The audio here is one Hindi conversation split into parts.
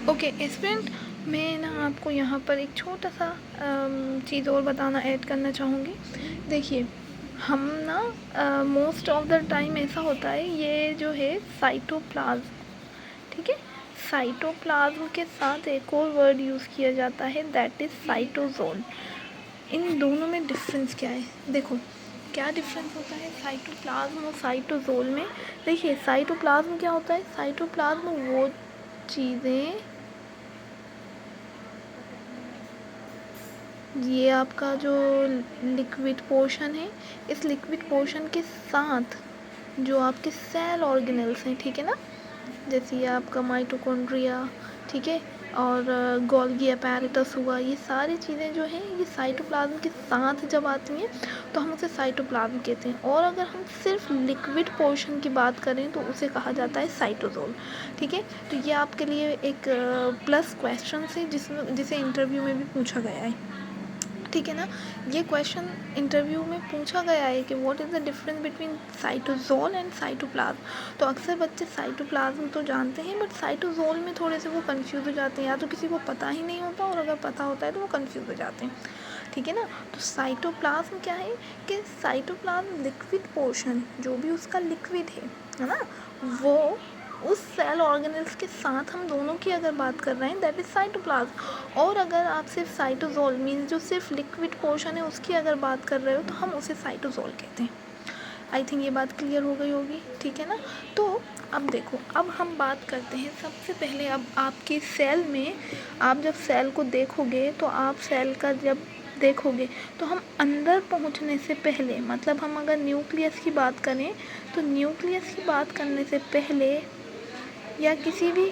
ओके एस्पिरेंट, मैं ना आपको यहाँ पर एक छोटा सा चीज़ और बताना ऐड करना चाहूँगी। देखिए, हम ना मोस्ट ऑफ द टाइम ऐसा होता है, ये जो है साइटोप्लाज्म, ठीक है, साइटोप्लाज्म के साथ एक और वर्ड यूज़ किया जाता है, दैट इज़ साइटोसोल। इन दोनों में डिफरेंस क्या है? देखो, क्या डिफरेंस होता है साइटोप्लाज्म और साइटोसोल में? देखिए, साइटोप्लाज्म क्या होता है? साइटोप्लाज्म वो चीज़ें, ये आपका जो लिक्विड पोर्शन है, इस लिक्विड पोर्शन के साथ जो आपके सेल ऑर्गेनल्स हैं, ठीक है ना, जैसे ये आपका माइटोकॉन्ड्रिया, ठीक है, और गोल्गी अपैरेटस हुआ, ये सारी चीज़ें जो हैं ये साइटोप्लाज्म के साथ जब आती हैं तो हम उसे साइटोप्लाज्म कहते हैं। और अगर हम सिर्फ लिक्विड पोर्शन की बात करें तो उसे कहा जाता है साइटोसोल, ठीक है। तो ये आपके लिए एक प्लस क्वेश्चन है जिसे इंटरव्यू में भी पूछा गया है, ठीक है ना। ये क्वेश्चन इंटरव्यू में पूछा गया है कि what is the difference between cytosol and cytoplasm. तो अक्सर बच्चे साइटोप्लाज्म तो जानते हैं, बट साइटोसोल में थोड़े से वो कंफ्यूज हो जाते हैं, या तो किसी को पता ही नहीं होता, और अगर पता होता है तो वो कंफ्यूज हो जाते हैं, ठीक है ना। तो साइटोप्लाज्म क्या है कि साइटोप्लाज्म लिक्विड पोर्शन, जो भी उसका लिक्विड है ना, वो उस सेल ऑर्गेनल्स के साथ हम दोनों की अगर बात कर रहे हैं, दैट इज़ साइटोप्लाज्म। और अगर आप सिर्फ साइटोसोल मीन्स जो सिर्फ लिक्विड पोर्शन है उसकी अगर बात कर रहे हो तो हम उसे साइटोसोल कहते हैं। आई थिंक ये बात क्लियर हो गई होगी, ठीक है ना। तो अब देखो, अब हम बात करते हैं सबसे पहले, अब आपके सेल में, आप जब सेल को देखोगे तो आप सेल का जब देखोगे तो हम अंदर पहुंचने से पहले, मतलब हम अगर न्यूक्लियस की बात करें तो न्यूक्लियस की बात करने से पहले, या किसी भी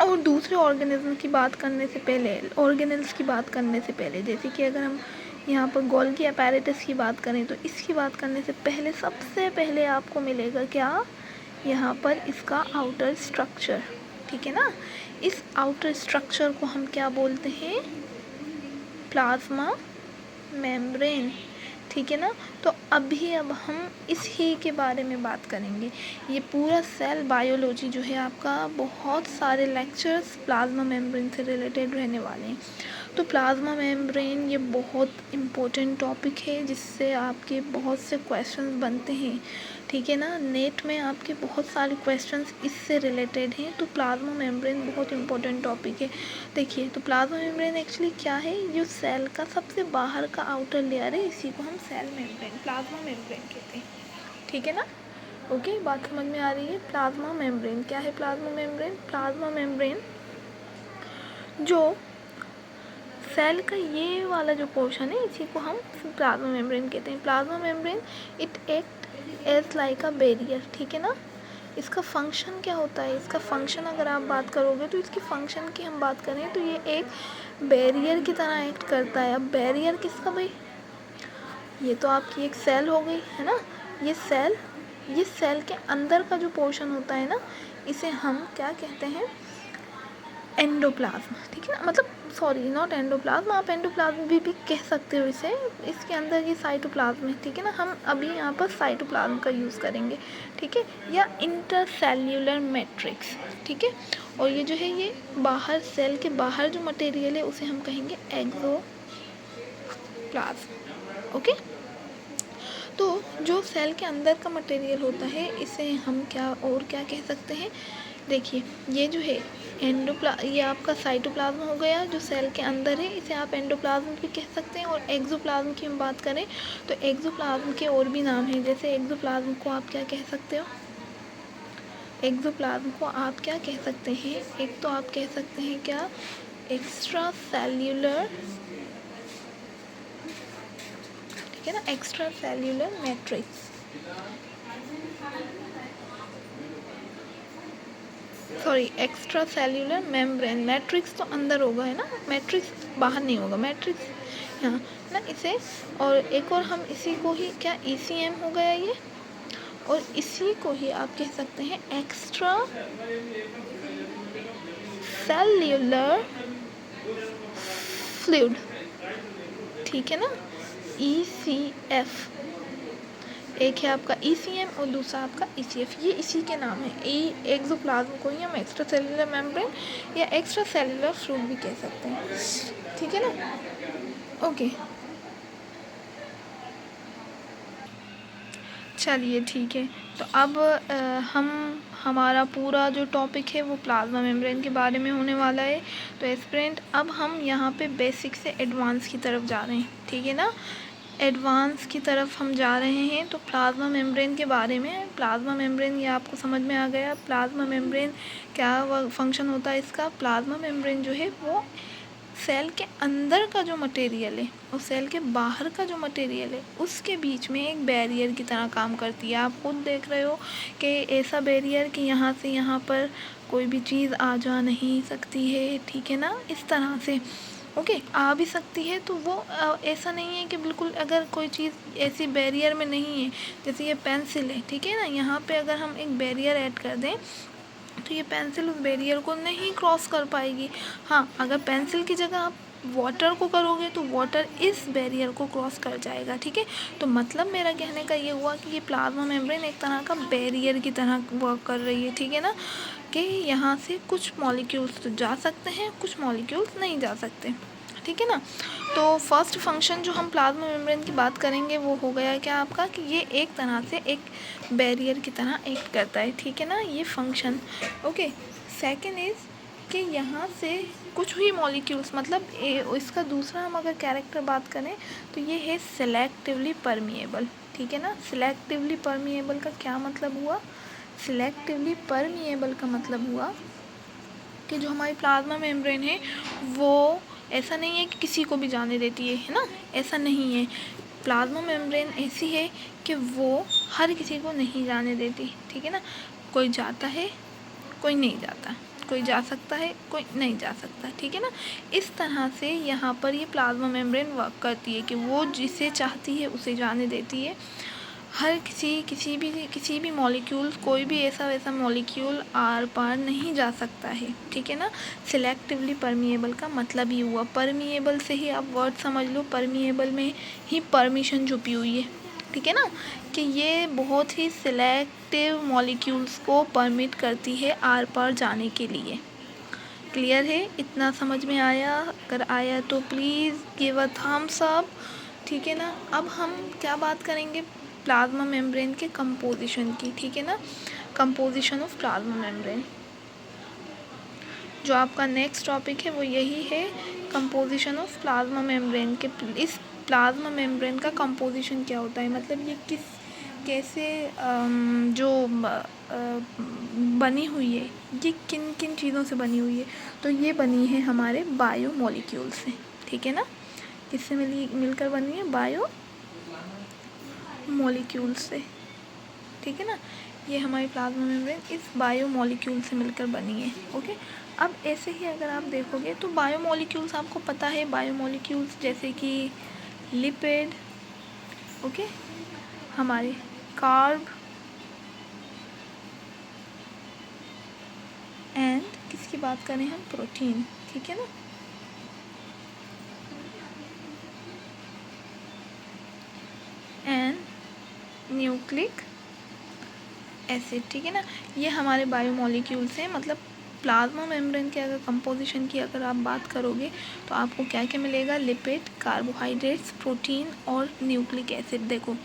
और दूसरे ऑर्गेनिज्म की बात करने से पहले, ऑर्गेनल्स की बात करने से पहले, जैसे कि अगर हम यहाँ पर गोल्गी अपैरेटस की बात करें तो इसकी बात करने से पहले सबसे पहले आपको मिलेगा क्या? यहाँ पर इसका आउटर स्ट्रक्चर, ठीक है ना। इस आउटर स्ट्रक्चर को हम क्या बोलते हैं? प्लाज्मा मेम्ब्रेन, ठीक है ना। तो अब हम इसी के बारे में बात करेंगे। ये पूरा सेल बायोलॉजी जो है आपका, बहुत सारे लेक्चर्स प्लाज्मा मेम्ब्रेन से रिलेटेड रहने वाले हैं। तो प्लाज्मा मेम्ब्रेन ये बहुत इम्पोर्टेंट टॉपिक है, जिससे आपके बहुत से क्वेश्चंस बनते हैं, ठीक है ना। नेट में आपके बहुत सारे क्वेश्चंस इससे रिलेटेड हैं। तो प्लाज्मा मेम्ब्रेन बहुत इम्पोर्टेंट टॉपिक है। देखिए, तो प्लाज्मा मेम्ब्रेन एक्चुअली क्या है? जो सेल का सबसे बाहर का आउटर लेयर है, इसी को हम सेल मेम्ब्रेन, प्लाज्मा मेम्ब्रेन कहते हैं, ठीक है ना। ओके, बात समझ में आ रही है? प्लाज्मा मेम्ब्रेन क्या है? प्लाज्मा मेम्ब्रेन, प्लाज्मा मेम्ब्रेन जो सेल का ये वाला जो पोर्शन है, इसी को हम प्लाज्मा मेम्ब्रेन कहते हैं। Plasma membrane it act as like a barrier, ठीक है ना। इसका फंक्शन क्या होता है? इसका फंक्शन अगर आप बात करोगे तो इसकी फंक्शन की हम बात करें तो ये एक बैरियर की तरह एक्ट करता है। अब बैरियर किसका भाई? ये तो आपकी एक सेल हो गई है ना। ये सेल के अंदर का जो पोर्शन होता है ना, इसे हम क्या कहते हैं? एंडोप्लाज्म, ठीक है ना। मतलब सॉरी, नॉट एंडोप्लाज्म, आप एंडोप्लाज्म भी कह सकते हो इसे। इसके अंदर ये साइटोप्लाज्म है, ठीक है ना। हम अभी यहाँ पर साइटोप्लाज्म का यूज़ करेंगे, ठीक है, या इंटरसेल्यूलर मैट्रिक्स, ठीक है। और ये जो है, ये बाहर, सेल के बाहर जो मटेरियल है उसे हम कहेंगे एक्सोप्लाज्म, ओके। तो जो सेल के अंदर का मटेरियल होता है, इसे हम क्या कह सकते हैं? देखिए, ये जो है ये आपका साइटोप्लाज्म हो गया जो सेल के अंदर है, इसे आप एंडोप्लाज्म भी कह सकते हैं। और एक्सोप्लाज्म की हम बात करें तो एक्सोप्लाज्म के और भी नाम हैं, जैसे एक्सोप्लाज्म को आप क्या कह सकते हो? एक्सोप्लाज्म को आप क्या कह सकते हैं? एक तो आप कह सकते हैं क्या? एक्स्ट्रा सेल्यूलर, ठीक है ना, extra cellular matrix, sorry, extra cellular membrane. Matrix तो अंदर होगा, है ना, मैट्रिक्स बाहर नहीं होगा, मैट्रिक्स यहाँ ना इसे। और एक और हम इसी को ही क्या, ECM हो गया ये, और इसी को ही आप कह सकते हैं एक्स्ट्रा सेल्यूलर फ्लूइड, ठीक है ना, ECF, एक है आपका ECM और दूसरा आपका ECF, ये इसी के नाम है। एक्सोप्लाज्म को ही हम एक्स्ट्रा सेलुलर मेम्ब्रेन या एक्स्ट्रा सेलुलर फ्लूइड भी कह सकते हैं, ठीक है ना। ओके, चलिए ठीक है। तो अब हमारा पूरा जो टॉपिक है वो प्लाज्मा मेम्ब्रेन के बारे में होने वाला है। तो एस्पिरेंट, अब हम यहाँ पे बेसिक से एडवांस की तरफ जा रहे हैं, ठीक है ना। एडवांस की तरफ हम जा रहे हैं। तो प्लाज्मा मेम्ब्रेन के बारे में, प्लाज्मा मेम्ब्रेन ये आपको समझ में आ गया। प्लाज्मा मेम्ब्रेन क्या फंक्शन होता है इसका। प्लाज्मा मेम्ब्रेन जो है वो सेल के अंदर का जो मटेरियल है और सेल के बाहर का जो मटेरियल है उसके बीच में एक बैरियर की तरह काम करती है। आप खुद देख रहे हो कि ऐसा बैरियर कि यहाँ से यहाँ पर कोई भी चीज़ आ जा नहीं सकती है, ठीक है ना, इस तरह से। ओके, आ भी सकती है तो वो ऐसा नहीं है कि बिल्कुल अगर कोई चीज़ ऐसी बैरियर में नहीं है, जैसे ये पेंसिल है, ठीक है ना, यहाँ पे अगर हम एक बैरियर ऐड कर दें तो ये पेंसिल उस बैरियर को नहीं क्रॉस कर पाएगी। हाँ, अगर पेंसिल की जगह आप वाटर को करोगे तो वाटर इस बैरियर को क्रॉस कर जाएगा, ठीक है। तो मतलब मेरा कहने का ये हुआ कि ये प्लाज्मा मेम्ब्रेन एक तरह का बैरियर की तरह वर्क कर रही है, ठीक है ना, कि यहाँ से कुछ मॉलिक्यूल्स तो जा सकते हैं, कुछ मॉलिक्यूल्स नहीं जा सकते, ठीक है ना। तो फर्स्ट फंक्शन जो हम प्लाज्मा मेम्ब्रेन की बात करेंगे वो हो गया क्या आपका, कि ये एक तरह से एक बैरियर की तरह एक्ट करता है, ठीक है ना, ये फंक्शन। ओके, सेकंड इज़ कि यहाँ से कुछ ही मॉलिक्यूल्स, मतलब इसका दूसरा हम अगर कैरेक्टर बात करें तो ये है सिलेक्टिवली परमिएबल, ठीक है ना। सिलेक्टिवली परमिएबल का क्या मतलब हुआ। सिलेक्टिवली परमिएबल का मतलब हुआ कि जो हमारी प्लाज्मा मेम्ब्रेन है वो ऐसा नहीं है कि किसी को भी जाने देती है ना, ऐसा नहीं है। प्लाज्मा मेम्ब्रेन ऐसी है कि वो हर किसी को नहीं जाने देती, ठीक है ना। कोई जाता है, कोई नहीं जाता, कोई जा सकता है, कोई नहीं जा सकता, ठीक है ना। इस तरह से यहाँ पर ये प्लाज्मा मेम्ब्रेन वर्क करती है कि वो जिसे चाहती है उसे जाने देती है। हर किसी भी मॉलिक्यूल, कोई भी ऐसा वैसा मॉलिक्यूल आर पार नहीं जा सकता है, ठीक है ना। सिलेक्टिवली परमिएबल का मतलब ये हुआ। परमिएबल से ही आप वर्ड समझ लो, परमिएबल में ही परमिशन छुपी हुई है, ठीक है ना, कि ये बहुत ही सिलेक्टिव मॉलिक्यूल्स को परमिट करती है आर पार जाने के लिए। क्लियर है, इतना समझ में आया। अगर आया तो please give a thumbs up, ठीक है ना। अब हम क्या बात करेंगे, प्लाज्मा मेम्ब्रेन के कंपोजिशन की, ठीक है ना। कंपोजिशन ऑफ प्लाज्मा मेम्ब्रेन, जो आपका नेक्स्ट टॉपिक है वो यही है, कंपोजिशन ऑफ प्लाज्मा मेम्ब्रेन के। इस प्लाज्मा मेम्ब्रेन का कंपोजिशन क्या होता है, मतलब ये कैसे जो बनी हुई है, ये किन किन चीज़ों से बनी हुई है। तो ये बनी है हमारे बायो मॉलिक्यूल से, ठीक है ना। किससे मिलकर बनी है, बायो मॉलिक्यूल से, ठीक है ना। ये हमारी प्लाज्मा मेम्ब्रेन इस बायो मॉलिक्यूल से मिलकर बनी है। ओके, अब ऐसे ही अगर आप देखोगे तो बायो मॉलिक्यूल्स आपको पता है, बायो मॉलिक्यूल्स जैसे कि लिपिड, ओके, हमारे कार्ब एंड किसकी बात करें हम, प्रोटीन, ठीक है ना। एंड न्यूक्लिक एसिड, ठीक है ना। ये हमारे बायोमोलिक्यूल्स हैं। मतलब प्लाज्मा मेम्ब्रेन के अगर कंपोजिशन की अगर आप बात करोगे तो आपको क्या क्या मिलेगा, लिपिड, कार्बोहाइड्रेट्स, प्रोटीन और न्यूक्लिक एसिड। देखो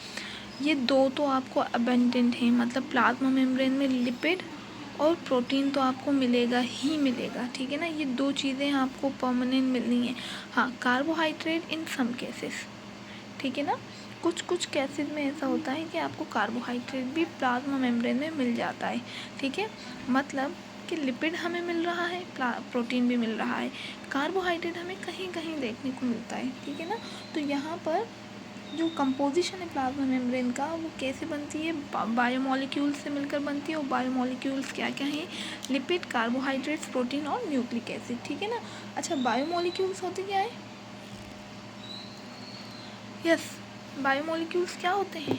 ये दो तो आपको अबेंडेंट हैं, मतलब प्लाज्मा मेम्ब्रेन में लिपिड और प्रोटीन तो आपको मिलेगा ही मिलेगा, ठीक है ना। ये दो चीज़ें आपको परमानेंट मिलनी है। हाँ, कार्बोहाइड्रेट इन सम केसेस, ठीक है ना। कुछ केसेस में ऐसा होता है कि आपको कार्बोहाइड्रेट भी प्लाज्मा मेम्ब्रेन में मिल जाता है, ठीक है। मतलब कि लिपिड हमें मिल रहा है, प्रोटीन भी मिल रहा है, कार्बोहाइड्रेट हमें कहीं कहीं देखने को मिलता है, ठीक है ना। तो यहाँ पर जो कंपोजिशन है प्लाज्मा मेम्ब्रेन का वो कैसे बनती है, बायोमोलिक्यूल्स से मिलकर बनती है। और बायोमोलिक्यूल्स क्या क्या हैं, लिपिड, कार्बोहाइड्रेट्स, प्रोटीन और न्यूक्लिक एसिड, ठीक है ना। अच्छा, बायोमोलिक्यूल्स होते क्या है, यस, बायोमोलिक्यूल्स क्या होते हैं,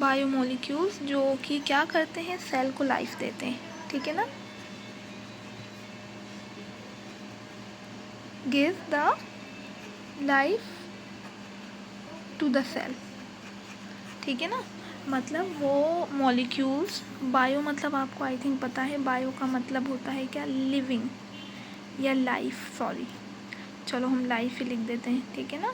बायोमोलिक्यूल्स जो कि क्या करते हैं, सेल को लाइफ देते हैं, ठीक है ना। Give the life to the cell, ठीक है ना। मतलब वो मॉलिक्यूल्स, बायो मतलब आपको आई थिंक पता है, बायो का मतलब होता है क्या, लिविंग या लाइफ, सॉरी चलो हम लाइफ ही लिख देते हैं, ठीक है ना।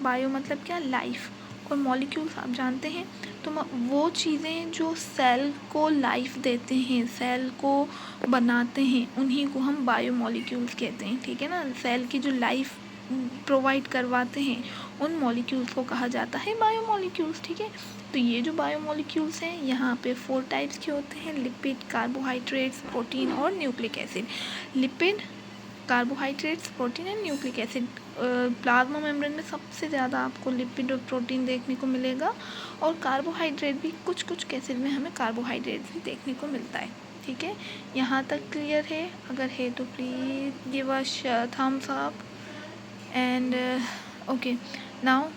बायो मतलब क्या, लाइफ, और मॉलिक्यूल्स आप जानते हैं तो वो चीज़ें जो सेल को लाइफ देते हैं, सेल को बनाते हैं, उन्हीं को हम बायो मॉलिक्यूल्स कहते हैं, ठीक है ना। सेल की जो लाइफ प्रोवाइड करवाते हैं उन मॉलिक्यूल्स को कहा जाता है बायो मॉलिक्यूल्स, ठीक है। तो ये जो बायो मॉलिक्यूल्स हैं यहाँ पे 4 टाइप्स के होते हैं, लिपिड, कार्बोहाइड्रेट्स, प्रोटीन और nucleic acid. Lipid, carbohydrates, protein and nucleic acid. Plasma membrane में सबसे ज़्यादा आपको लिपिड और प्रोटीन देखने को मिलेगा, और कार्बोहाइड्रेट भी कुछ कुछ केसेस में हमें कार्बोहाइड्रेट भी देखने को मिलता है, ठीक है। यहाँ तक क्लियर है? अगर है तो please give us thumbs up and okay. Now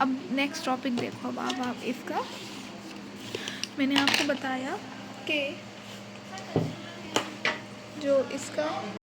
अब नेक्स्ट टॉपिक देखो, अब आप इसका, मैंने आपको बताया कि जो इसका